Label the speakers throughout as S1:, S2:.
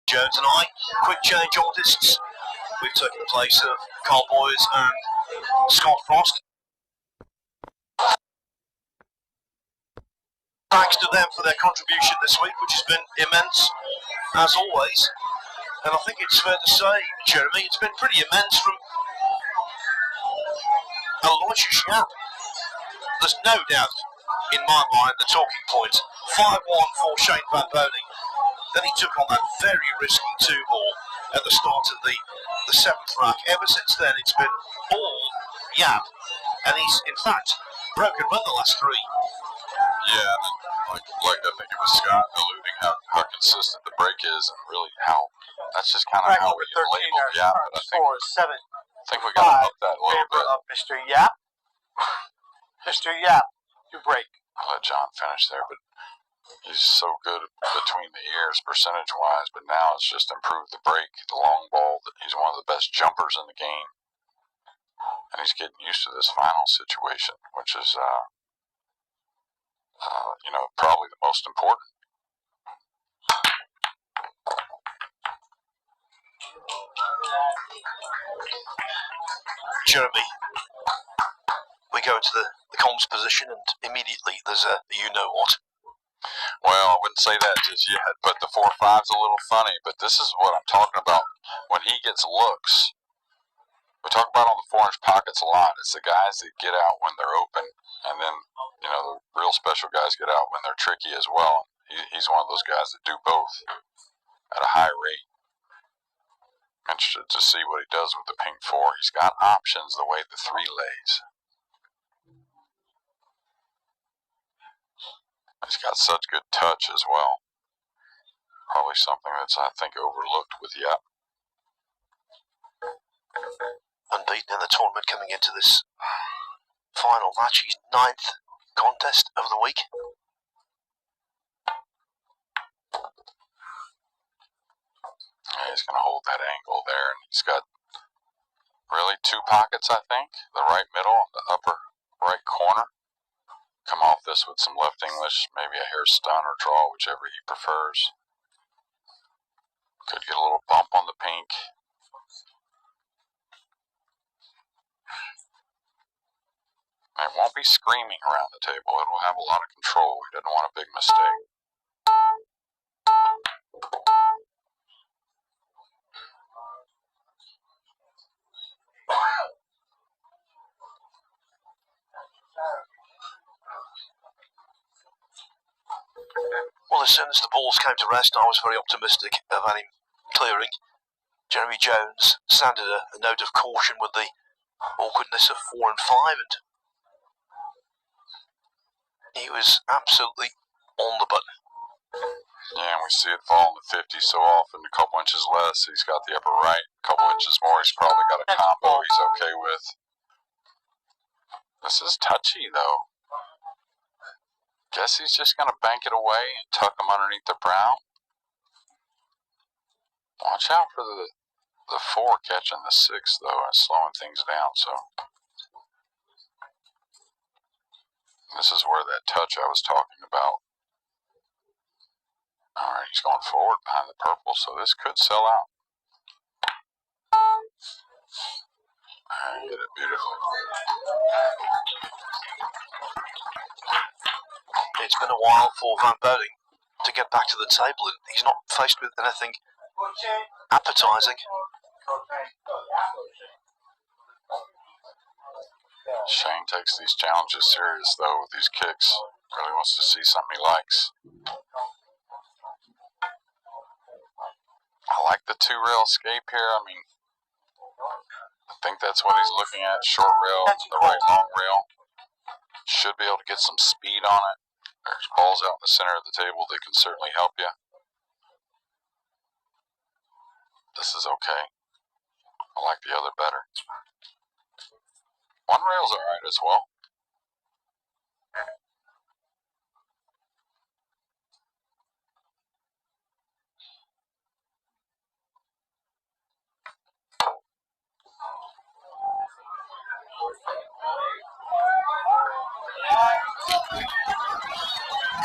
S1: Jones and I. Quick change on discs. We've taken the place of Carl Boyes and Scott Frost. Thanks to them for their contribution this week, which has been immense, as always. And I think it's fair to say, Jeremy, it's been pretty immense from A.Yapp. There's no doubt, in my mind, the talking point. 5-1 for Shane Van Boening. Then he took on that very risky 2-ball at the start of the 7th rack. Ever since then, it's been all Yapp. And he's, in fact, broken run the last 3.
S2: Yeah, like I think it was Scott alluding how consistent the break is, and really how that's just kind of how we labeled Yapp. But I think we got to up that a little bit.
S3: Of Mr. Yapp. Mr. Yapp, you break.
S2: I'll let John finish there, but he's so good between the ears percentage-wise. But now it's just improved the break, the long ball. He's one of the best jumpers in the game, and he's getting used to this final situation, which is. Probably the most important.
S1: Jeremy, we go into the comms position and immediately there's a you-know-what.
S2: Well, I wouldn't say that just yet, but the 4-5's a little funny, but this is what I'm talking about. When he gets looks, we talk about on the 4-inch pockets a lot. It's the guys that get out when they're open, and then the real special guys get out when they're tricky as well. He's one of those guys that do both at a high rate. Interested to see what he does with the pink 4. He's got options the way the 3 lays. He's got such good touch as well. Probably something that's, I think, overlooked with Yapp.
S1: Unbeaten in the tournament coming into this final match. His 9th contest of the week.
S2: Yeah, he's going to hold that angle there, and he's got really 2 pockets, I think. The right middle and the upper right corner. Come off this with some left English, maybe a hair stun or draw, whichever he prefers. Could get a little bump on the pink. It won't be screaming around the table. It will have a lot of control. He doesn't want a big mistake.
S1: Well, as soon as the balls came to rest, I was very optimistic about him clearing. Jeremy Jones sounded a note of caution with the awkwardness of 4 and 5, and he was absolutely on the button.
S2: Yeah, and we see it fall in the 50s so often, a couple inches less. He's got the upper right, a couple inches more. He's probably got a combo he's okay with. This is touchy, though. Guess he's just going to bank it away and tuck him underneath the brown. Watch out for the 4 catching the 6, though, and slowing things down. So this is where that touch I was talking about. All right, he's going forward behind the purple, so this could sell out. And hit it beautifully.
S1: It's been a while for Van Boening to get back to the table, and he's not faced with anything appetising.
S2: Shane takes these challenges serious, though, with these kicks. Really wants to see something he likes. I like the 2-rail escape here. I mean, I think that's what he's looking at. Short rail, the right long rail. Should be able to get some speed on it. There's balls out in the center of the table that can certainly help you. This is okay. I like the other better. 1 rail's alright as well.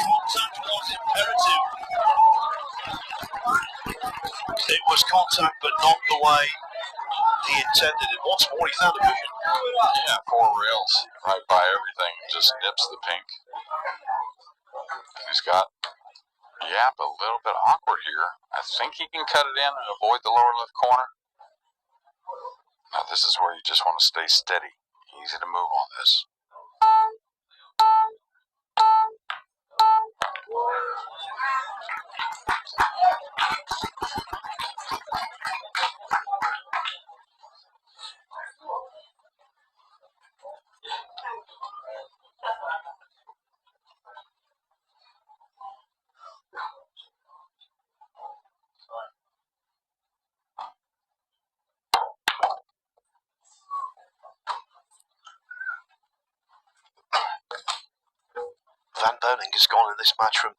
S1: Contact was imperative. It was contact, but not the way he intended it. Once more, he found a cushion.
S2: Yeah, 4 rails right by everything. Just nips the pink. And he's got A.Yapp a little bit awkward here. I think he can cut it in and avoid the lower left corner. Now this is where you just want to stay steady. Easy to move on this.
S1: Van Boening has gone in this match from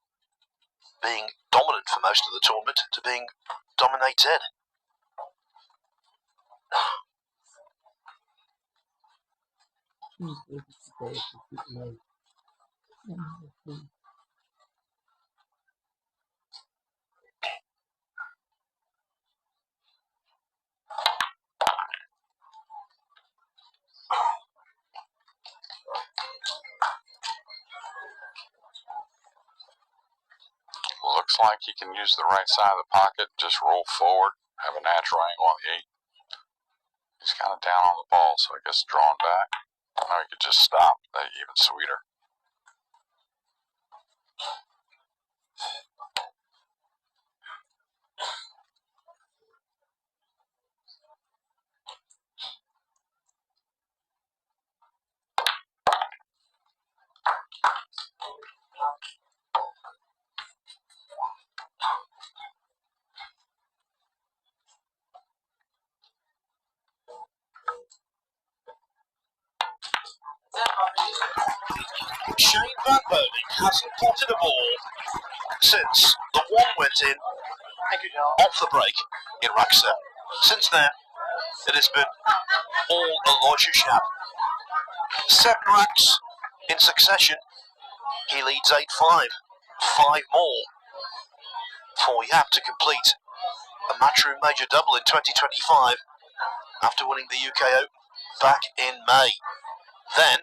S1: being dominant for most of the tournament to being dominated.
S2: Looks like he can use the right side of the pocket, just roll forward, have a natural angle on the 8. He's kind of down on the ball, so I guess drawn back. Or he could just stop. That'd be even sweeter.
S1: Shane Van Boening hasn't potted a ball since the one went in off the break in rack 7. Since then, it has been all Elijah Yapp. 7 racks in succession. He leads 8-5. 5 more for Yapp to complete a Matchroom Major double in 2025 after winning the UK Open back in May. Then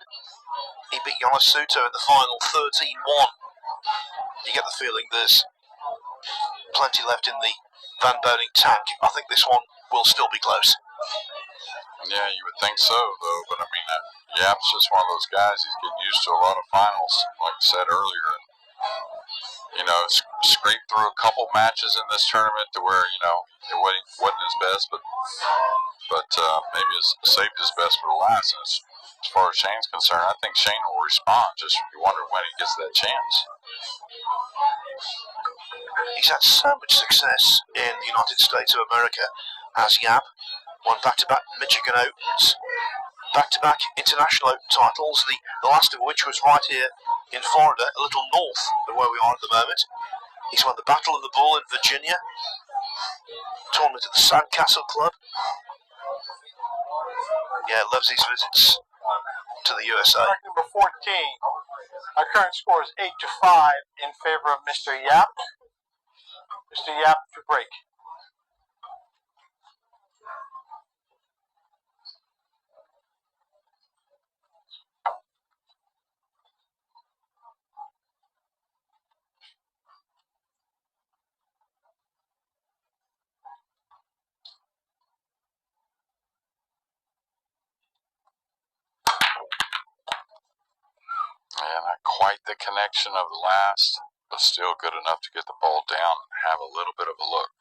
S1: he beat Jonas Suto in the final 13-1. You get the feeling there's plenty left in the Van Boening tank. I think this one will still be close.
S2: Yeah, you would think so, though. But I mean, Yapp's just one of those guys. He's getting used to a lot of finals, like I said earlier. And, you know, scraped through a couple matches in this tournament to where, you know, it wasn't his best, but maybe it's saved his best for the last. And as far as Shane's concerned, I think Shane will respond. Just you wonder when he gets that chance.
S1: He's had so much success in the United States of America as Yapp. Won back-to-back Michigan Opens, back-to-back International Open titles, the last of which was right here in Florida, a little north of where we are at the moment. He's won the Battle of the Bull in Virginia, tournament at the Sandcastle Club. Yeah, loves his visits to the USA.
S3: Number 14. Our current score is 8-5 in favor of Mr. Yapp. Mr. Yapp to break.
S2: Yeah, not quite the connection of the last, but still good enough to get the ball down and have a little bit of a look.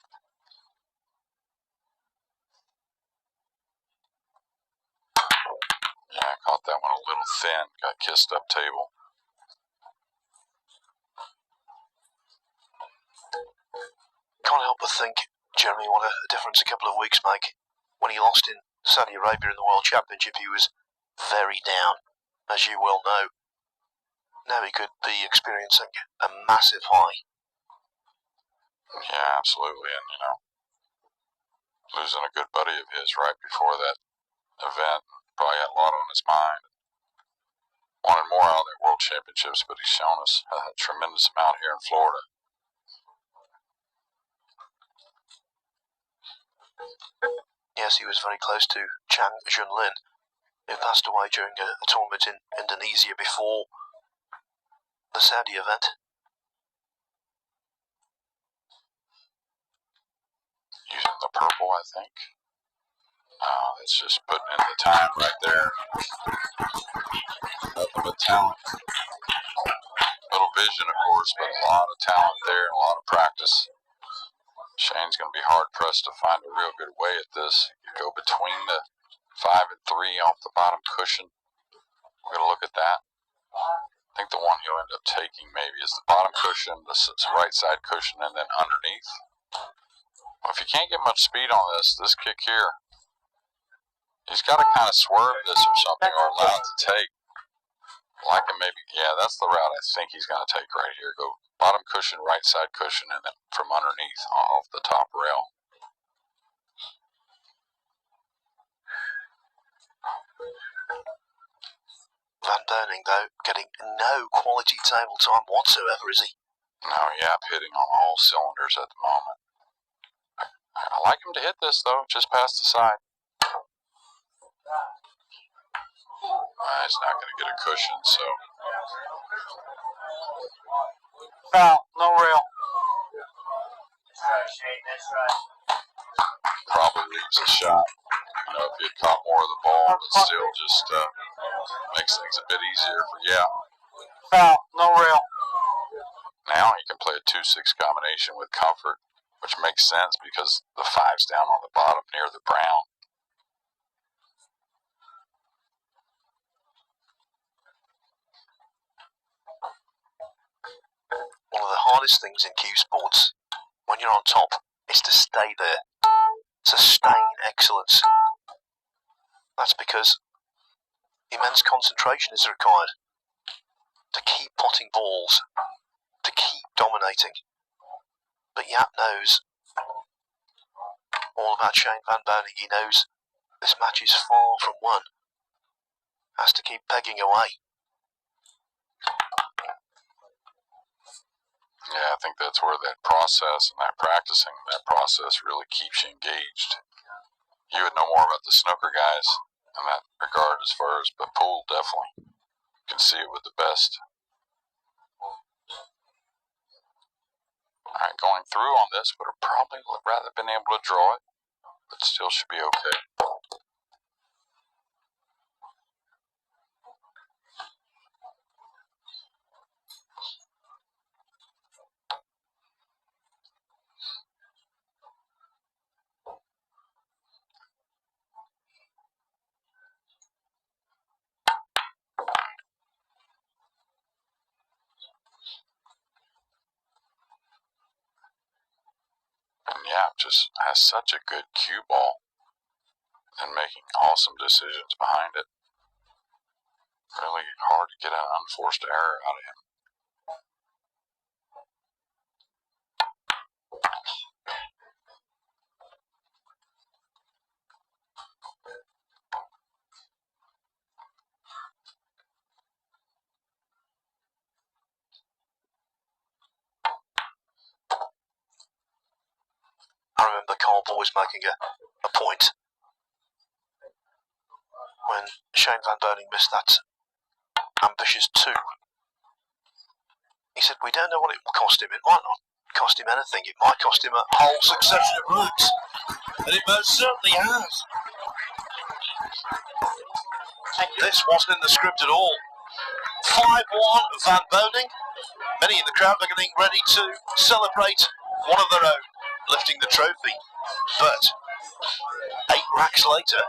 S2: Yeah, I caught that one a little thin. Got kissed up table.
S1: Can't help but think, Jeremy, what a difference a couple of weeks make. When he lost in Saudi Arabia in the World Championship, he was very down, as you well know. Now he could be experiencing a massive high.
S2: Yeah, absolutely. And, you know, losing a good buddy of his right before that event, probably had a lot on his mind. Wanted more out of the World Championships, but he's shown us a tremendous amount here in Florida.
S1: Yes, he was very close to Chang Junlin, who passed away during a tournament in Indonesia before the Saudi event.
S2: Using the purple, I think. It's just putting in the time right there. Nothing but talent. Little vision, of course, but a lot of talent there and a lot of practice. Shane's going to be hard-pressed to find a real good way at this. You go between the 5 and 3 off the bottom cushion. We're going to look at that. I think the one he'll end up taking maybe is the bottom cushion, the right side cushion, and then underneath. Well, if you can't get much speed on this kick here, he's got to kind of swerve this or something or allow it to take. Like him maybe, yeah, that's the route I think he's going to take right here. Go bottom cushion, right side cushion, and then from underneath off the top rail.
S1: Van Boening, though, getting no quality table time whatsoever, is he?
S2: No, Yapp hitting on all cylinders at the moment. I like him to hit this, though, just past the side. He's not going to get a cushion, so.
S3: Foul, no rail.
S2: Probably leaves a shot. You know, if he had caught more of the ball, but still just makes things a bit easier for Yapp.
S3: Foul, no rail.
S2: Now he can play a 2-6 combination with comfort, which makes sense because the 5's down on the bottom near the brown.
S1: One of the hardest things in cue sports, when you're on top, is to stay there. Sustain excellence. That's because immense concentration is required to keep potting balls, to keep dominating. But Yapp knows all about Shane Van Boening. He knows this match is far from won. Has to keep pegging away.
S2: Yeah, I think that's where that process and that practicing, that process really keeps you engaged. You would know more about the snooker guys in that regard as far as, but pool definitely. You can see it with the best. All right, going through on this, would have probably rather been able to draw it, but still should be okay. And Yapp just has such a good cue ball and making awesome decisions behind it. Really hard to get an unforced error out of him.
S1: I remember Carl always making a point when Shane Van Boening missed that ambitious 2. He said, we don't know what it will cost him. It might not cost him anything. It might cost him a whole succession of racks. And it most certainly has. This wasn't in the script at all. 5-1 Van Boening. Many in the crowd are getting ready to celebrate one of their own, lifting the trophy. But 8 racks later,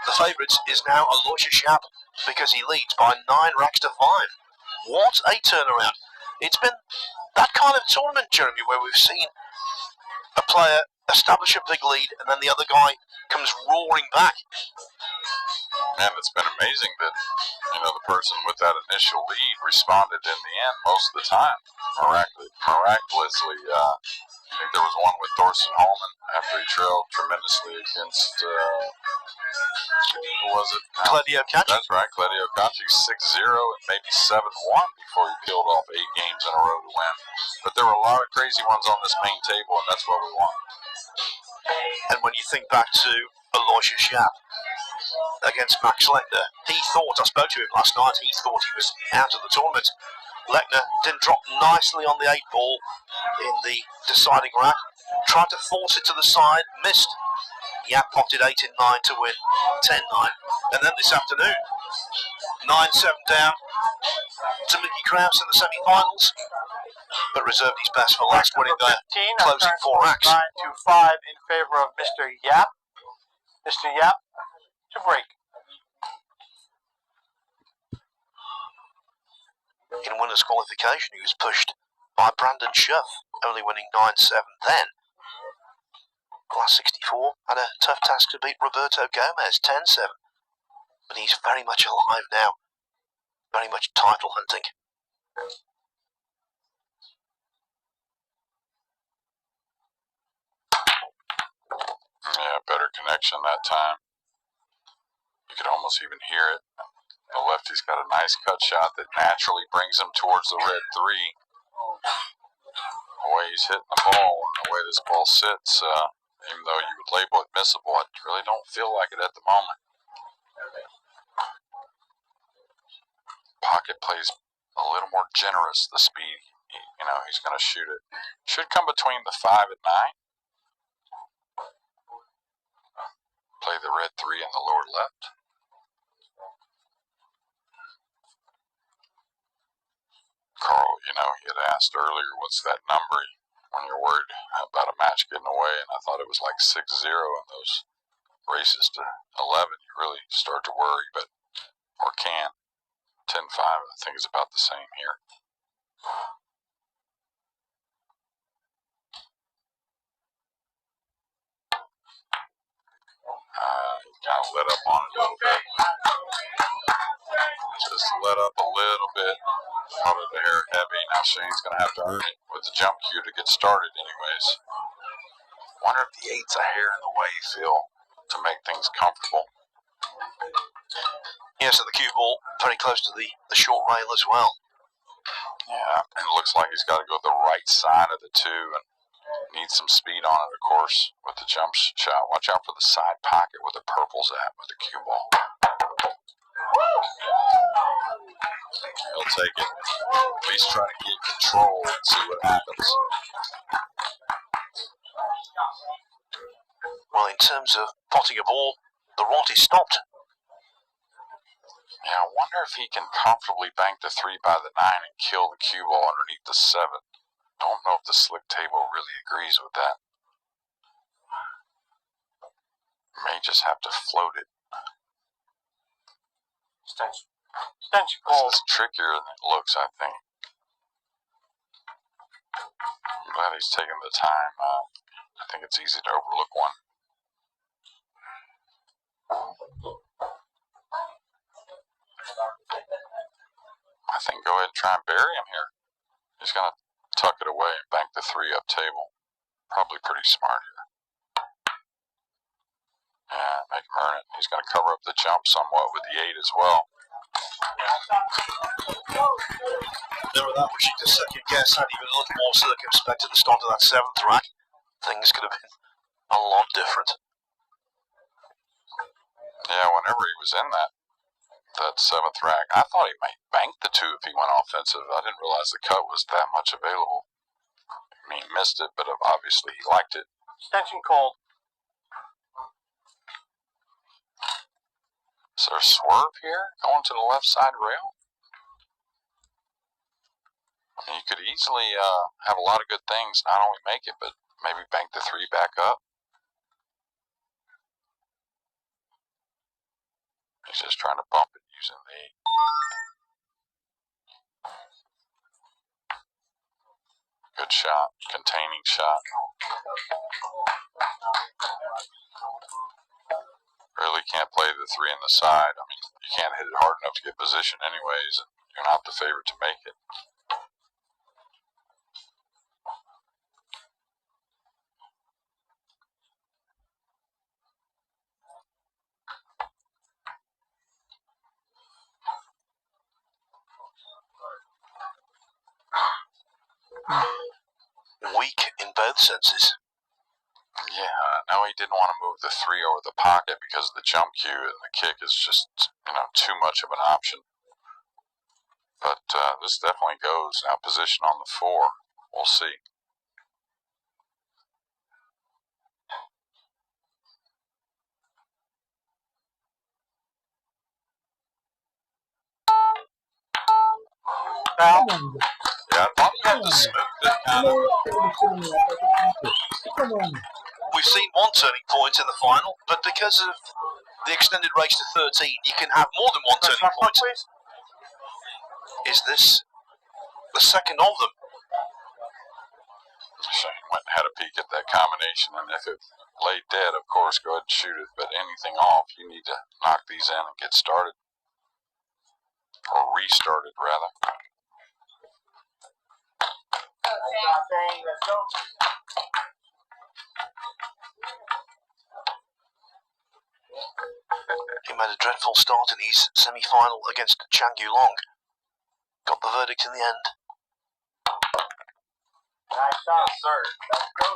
S1: the favourite is now Aloysius Yapp because he leads by 9 racks to 5. What a turnaround. It's been that kind of tournament, Jeremy, where we've seen a player establish a big lead and then the other guy comes roaring back.
S2: And it's been amazing that, you know, the person with that initial lead responded in the end most of the time. Miraculously, I think there was one with Thorsten Holman after he trailed tremendously against, who was it?
S1: Claudio Cacci.
S2: That's right, Claudio Cacci, 6-0 and maybe 7-1 before he peeled off 8 games in a row to win. But there were a lot of crazy ones on this main table, and that's what we want.
S1: And when you think back to A.Yapp against Max Lechner. He thought, I spoke to him last night, he thought he was out of the tournament. Lechner didn't drop nicely on the 8 ball in the deciding rack. Tried to force it to the side, missed. Yapp potted 8 in 9 to win 10-9. And then this afternoon, 9-7 down to Mickey Krause in the semi-finals, but reserved his best for last, winning their closing 4 racks.
S3: 9-5 in favor of Mr. Yapp. Mr. Yapp to break.
S1: In winners' qualification, he was pushed by Brandon Schuff, only winning 9-7 then. Class 64 had a tough task to beat Roberto Gomez, 10-7. But he's very much alive now, very much title hunting.
S2: Yeah, better connection that time. You could almost even hear it. The lefty's got a nice cut shot that naturally brings him towards the red 3. The way he's hitting the ball and the way this ball sits, even though you would label it missable, I really don't feel like it at the moment. Pocket plays a little more generous, the speed. He's going to shoot it. Should come between the 5 and 9. Play the red 3 in the lower left. Carl, he had asked earlier, what's that number when you're worried about a match getting away, and I thought it was like 6-0 in those races to 11. You really start to worry, or can. 10-5, I think is about the same here. Kind of let up on it a little bit. Just let up a little bit. Thought it a hair heavy. Now Shane's going to have to earn it with the jump cue to get started anyways. Wonder if the 8's a hair in the way, Phil, to make things comfortable.
S1: Yes, and the cue ball very close to the short rail as well.
S2: Yeah, and it looks like he's got to go the right side of the 2 and needs some speed on it, of course, with the jump shot. Watch out for the side pocket where the purple's at with the cue ball. He'll take it. At least try to get control and see what happens.
S1: Well, in terms of potting a ball, the rot is stopped.
S2: Yeah, I wonder if he can comfortably bank the 3 by the 9 and kill the cue ball underneath the 7. Don't know if the slick table really agrees with that. May just have to float it. This is trickier than it looks, I think. I'm glad he's taking the time. I think it's easy to overlook one. I think go ahead and try and bury him here. He's going to tuck it away and bank the 3 up table. Probably pretty smart here. Yeah, make him earn it. He's going to cover up the jump somewhat with the 8 as well.
S1: There without wishing to second guess, had he been a little more circumspect at the start of that 7th rack, things could have been a lot different.
S2: Yeah, whenever he was in that 7th rack, I thought he might bank the 2 if he went offensive. I didn't realize the cut was that much available. I mean, he missed it, but obviously he liked it.
S3: Extension called.
S2: Is there a swerve here going to the left side rail? I mean, you could easily have a lot of good things, not only make it, but maybe bank the 3 back up. He's just trying to bump it using the 8. Good shot, containing shot. Really can't play the 3 in the side. I mean, you can't hit it hard enough to get position anyways, and you're not the favorite to make it.
S1: Weak in both senses.
S2: Yeah, no, he didn't want to move the 3 over the pocket because of the jump cue, and the kick is just, too much of an option. But this definitely goes. Now position on the 4. We'll see.
S3: Foul.
S1: Yeah, probably have to smooth it down. We've seen one turning point in the final, but because of the extended race to 13, you can have more than one turning point.
S3: Please.
S1: Is this the second of them?
S2: So he went and had a peek at that combination, and if it lay dead, of course, go ahead and shoot it. But anything off, you need to knock these in and get started. Or restarted, rather.
S1: He made a dreadful start in his semi-final against Chang Yulong. Got the verdict in the end.
S3: Nice shot, sir. Let's go.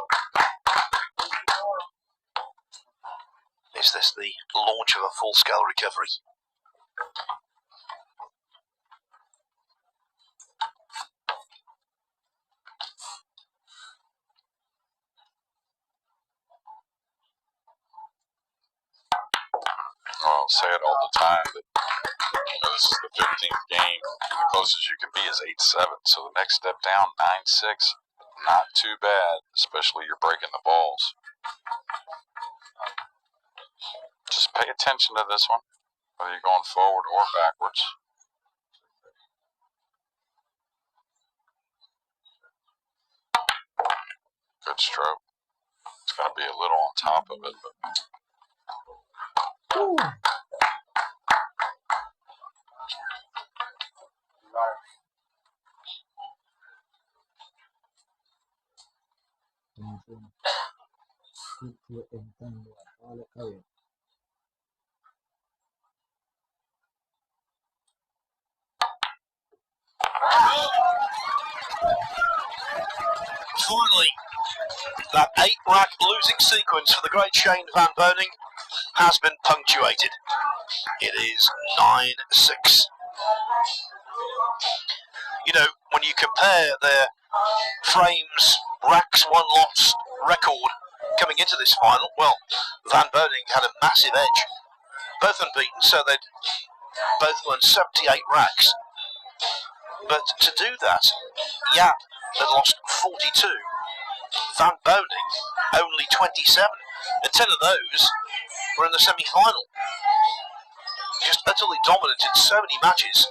S1: Is this the launch of a full-scale recovery?
S2: Well, I'll say it all the time, but this is the 15th game, and the closest you can be is 8-7. So the next step down, 9-6, not too bad, especially you're breaking the balls. Just pay attention to this one, whether you're going forward or backwards. Good stroke. It's going to be a little on top of it, but...
S1: Finally, that 8-rack losing sequence for the great Shane Van Boening has been punctuated. It is 9-6. When you compare their frames, racks, one lost record coming into this final, well, Van Boening had a massive edge. Both unbeaten, so they'd both won 78 racks. But to do that, Yapp had lost 42. Van Boening only 27, and 10 of those were in the semi-final. Just utterly dominant in so many matches.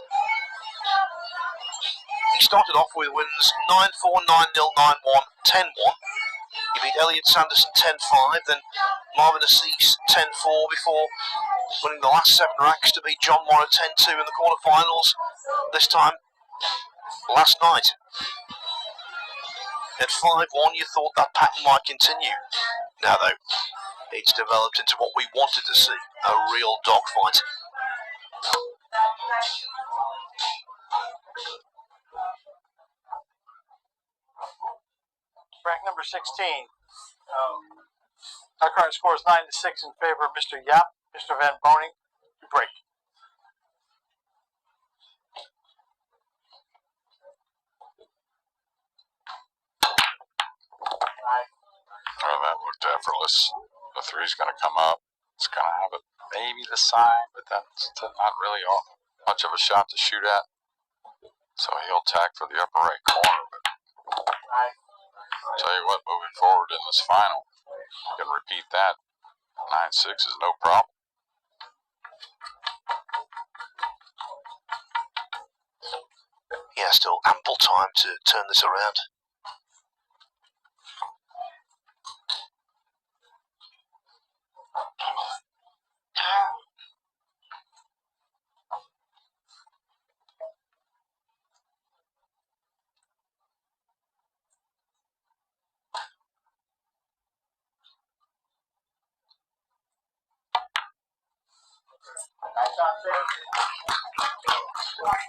S1: He started off with wins 9-4, 9-0, 9-1, 10-1. He beat Elliot Sanderson 10-5, then Marvin Assis 10-4 before winning the last 7 racks to beat John Morrow 10-2 in the quarterfinals. This time, last night. At 5-1, you thought that pattern might continue. Now, though, it's developed into what we wanted to see, a real dogfight.
S3: Rank number 16. Our current score is 9-6 in favor of Mr. Yapp. Mr. Van Boening, you break.
S2: Oh, that looked effortless. The 3's going to come up. It's going to have maybe the side, but that's not really much of a shot to shoot at. So he'll tack for the upper right corner. But I'll tell you what, moving forward in this final, you can repeat that. 9-6 is no problem.
S1: Yeah, still ample time to turn this around.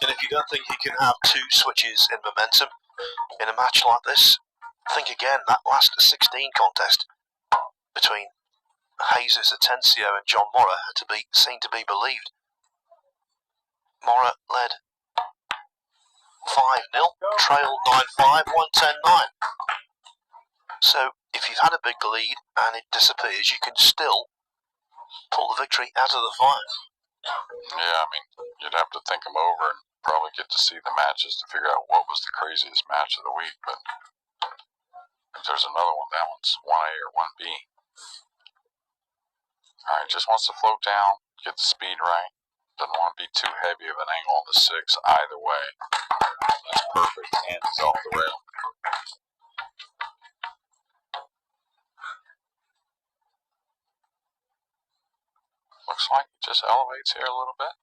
S1: And if you don't think you can have 2 switches in momentum in a match like this, think again. That last 16 contest between Jesus Atencio and John Morra had to be seen to be believed. Morra led 5-0, trailed 9-5, 1-10-9. So if you've had a big lead and it disappears, you can still pull the victory out of the fire.
S2: Yeah, I mean, you'd have to think them over and probably get to see the matches to figure out what was the craziest match of the week. But if there's another one, that one's 1A or 1B. All right, just wants to float down, get the speed right. Doesn't want to be too heavy of an angle on the 6 either way. That's perfect, and he's off the rail. Looks like he just elevates here a little bit.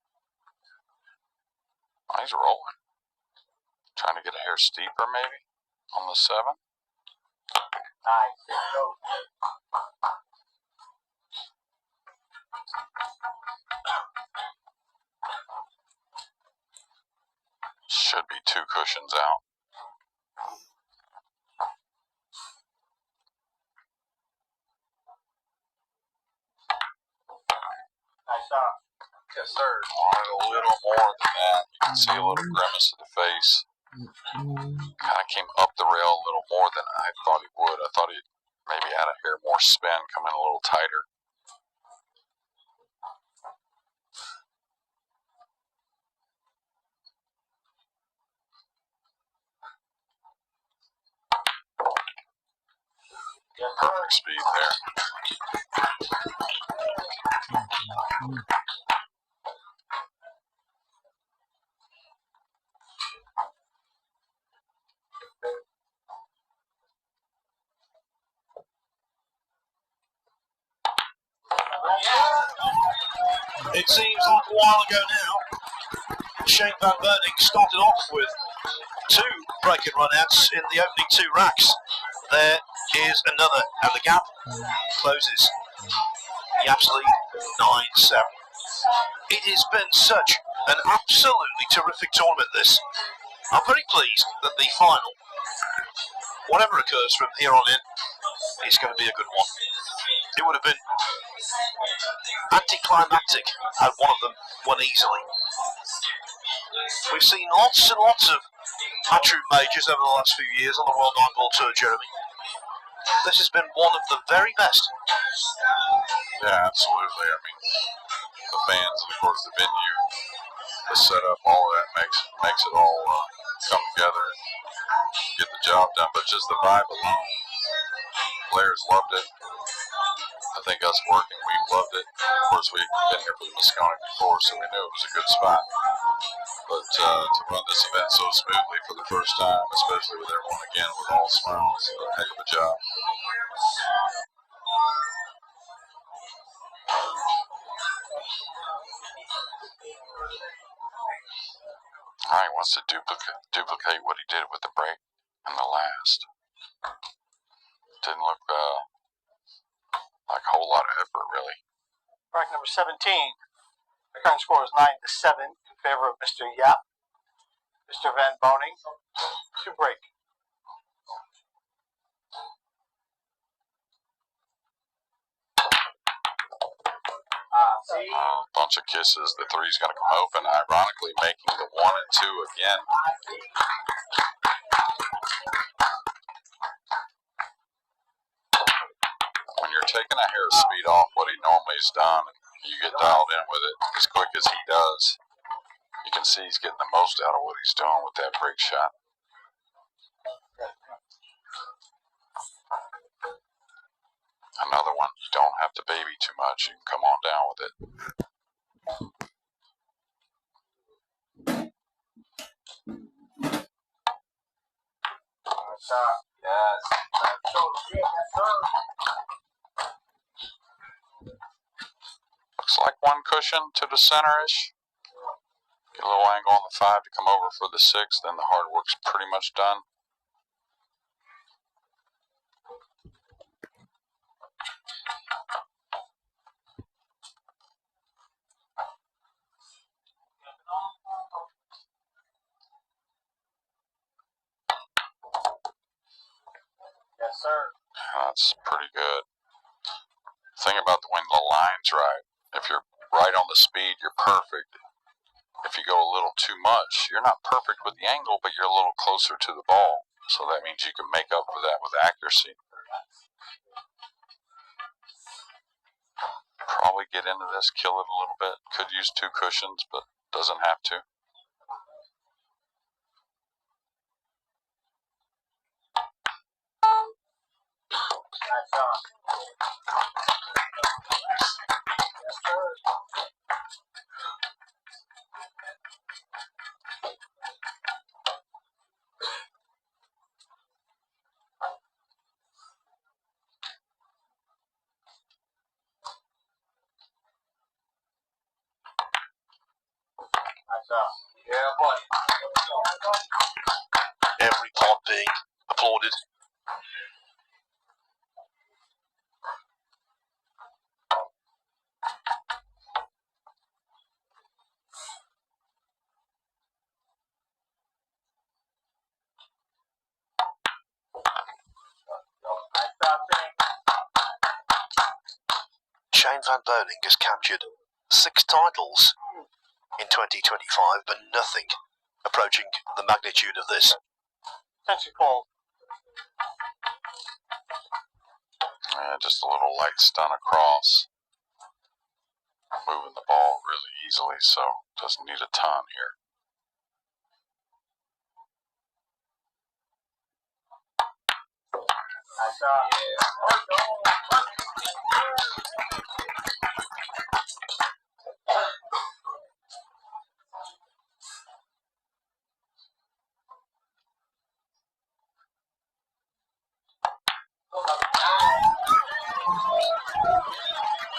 S2: Oh, he's rolling. Trying to get a hair steeper maybe on the 7.
S3: Nice.
S2: Should be 2 cushions out.
S3: Nice shot.
S2: Yes, sir. Wanted a little more than that. You can see a little grimace of the face. Kind of came up the rail a little more than I thought he would. I thought he maybe had a hair more spin, come in a little tighter. Perfect speed there.
S1: It seems like a while ago now. Shane Van Boening started off with 2 breaking runouts in the opening 2 racks. There is another, and the gap closes. Yapp's lead 9-7. It has been such an absolutely terrific tournament, this. I'm very pleased that the final, whatever occurs from here on in, is going to be a good one. It would have been anticlimactic had one of them won easily. We've seen lots and lots of matchroom majors over the last few years on the World 9-Ball Tour, Jeremy. This has been one of the very best.
S2: Yeah, absolutely. I mean, the fans and of course the venue, the setup, all of that makes it all come together and get the job done. But just the vibe alone, players loved it. I think us working, we loved it. Of course, we've been here for the Moscone before, so we knew it was a good spot. But to run this event so smoothly for the first time, especially with everyone again with all smiles, a heck of a job. All right, wants to duplicate what he did with the break in the last. Didn't look like a whole lot of effort, really.
S3: Rack number 17. The current score is 9-7 in favor of Mr. Yapp. Mr. Van Boening to break.
S2: Bunch of kisses. The 3's going to come open, ironically making the 1 and 2 again. When you're taking a hair of speed off what he normally has done, and you get dialed in with it as quick as he does, you can see he's getting the most out of what he's doing with that break shot. Another one. You don't have to baby too much. You can come on down with it.
S3: Yes.
S2: Looks like 1 cushion to the center-ish. Get a little angle on the 5 to come over for the 6. Then the hard work's pretty much done.
S3: Yes, sir.
S2: That's pretty good. lines right. If you're right on the speed, you're perfect. If you go a little too much, you're not perfect with the angle, but you're a little closer to the ball. So that means you can make up for that with accuracy. Probably get into this, kill it a little bit. Could use 2 cushions, but doesn't have to.
S3: Yeah, buddy.
S1: Every pod being applauded. Shane Van Boening has captured 6 titles in 2025, but nothing approaching the magnitude of this.
S3: Attention call.
S2: Just a little light stun across. Moving the ball really easily, so doesn't need a ton here.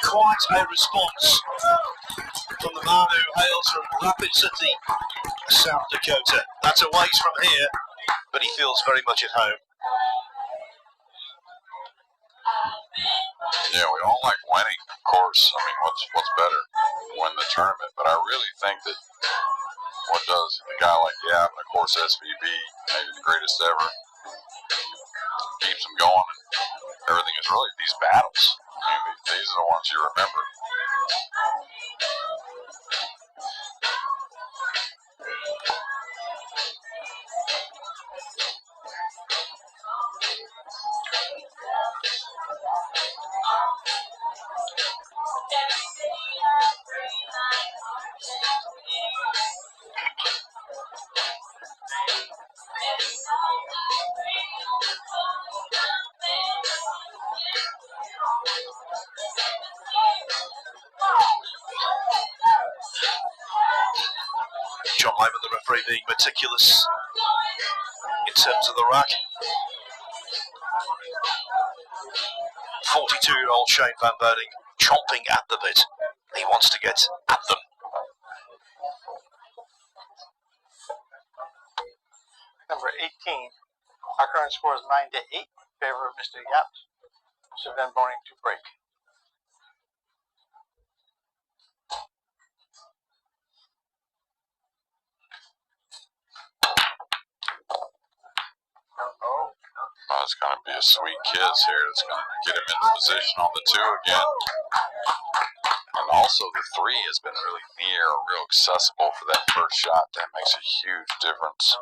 S1: Quite a response from the man who hails from Rapid City, South Dakota. That's a ways from here, but he feels very much at home.
S2: Yeah, we all like winning, of course. I mean, what's better? Win the tournament. But I really think that what does a guy like A.Yapp and, of course, SVB, maybe the greatest ever, keeps them going. Everything is really these battles. I mean, these are the ones you remember.
S1: John Lehman, the referee, being meticulous in terms of the rack. 42-year-old Shane Van Boening chomping at the bit. He wants to get at them.
S3: Number 18. Our current score is 9-8 in favor of Mr. Yapp. Mr. Van Boening to break.
S2: Well, it's going to be a sweet kiss here. It's going to get him into position on the 2 again. And also the 3 has been really near or real accessible for that first shot. That makes a huge difference.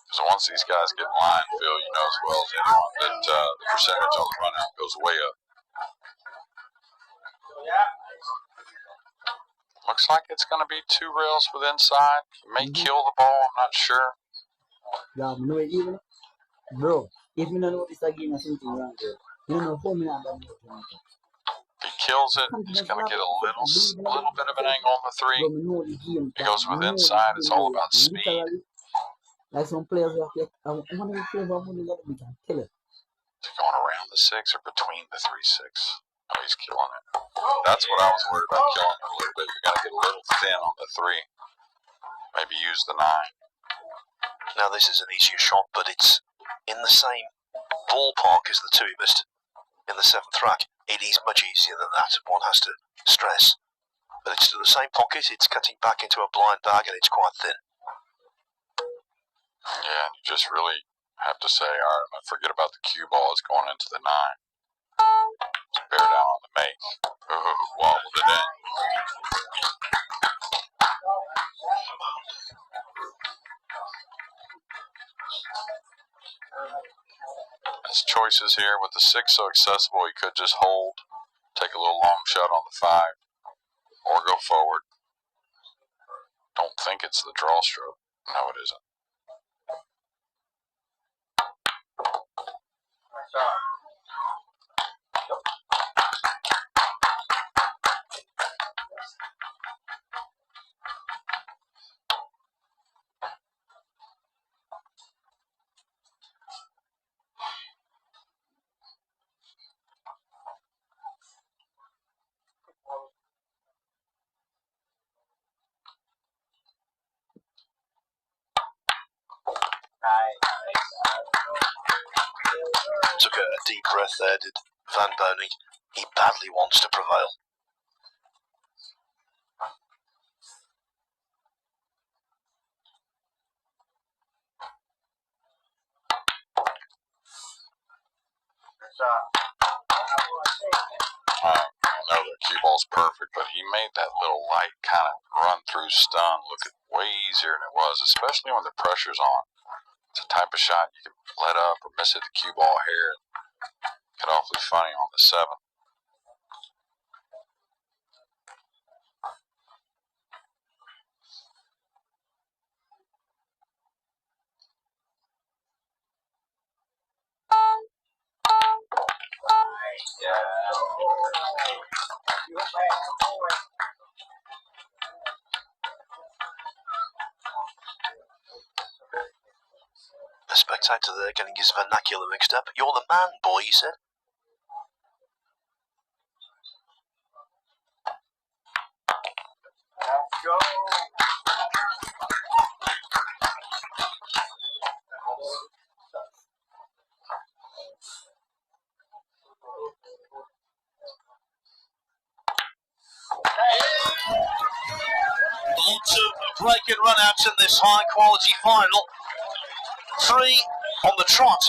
S2: Because once these guys get line feel, you know as well as anyone that the percentage on the run out goes way up. Looks like it's going to be 2 rails with inside. It may kill the ball, I'm not sure.
S4: Yeah, you know it even. Bro, if you don't know this again, or something wrong there. You don't know how many of them.
S2: If he kills it, he's going to get a little bit of an angle on the 3.
S4: Bro, me know the game.
S2: He goes with inside. It's all about speed.
S4: Like some players who have to, I want to play about money that we can kill it.
S2: Is he going around the 6 or between the 3-6? Oh, he's killing it. That's what I was worried about, killing it a little bit. You're going to get a little thin on the 3. Maybe use the 9.
S1: Now this is an easier shot, but it's in the same ballpark as the 2 he missed in the 7th rack. It is much easier than that, one has to stress. But it's to the same pocket, it's cutting back into a blind bag, and it's quite thin.
S2: Yeah, you just really have to say, all right, I'm going to forget about the cue ball. It's going into the 9. Let's bear down on the make. Oh, wobbled it in. His choices here with the 6 so accessible, he could just hold, take a little long shot on the 5, or go forward. Don't think it's the draw stroke. No, it isn't.
S1: Took a deep breath there, did Van Boening. He badly wants to prevail.
S2: I know that cue ball's perfect, but he made that little light kind of run through stun look way easier than it was, especially when the pressure's on. It's a type of shot you can let up or miss at the cue ball here and get awfully funny on the 7.
S1: A spectator there getting his vernacular mixed up. You're the man, boy, he said.
S3: Let's go.
S1: Lots of break and run-outs in this high-quality final. 3 on the trot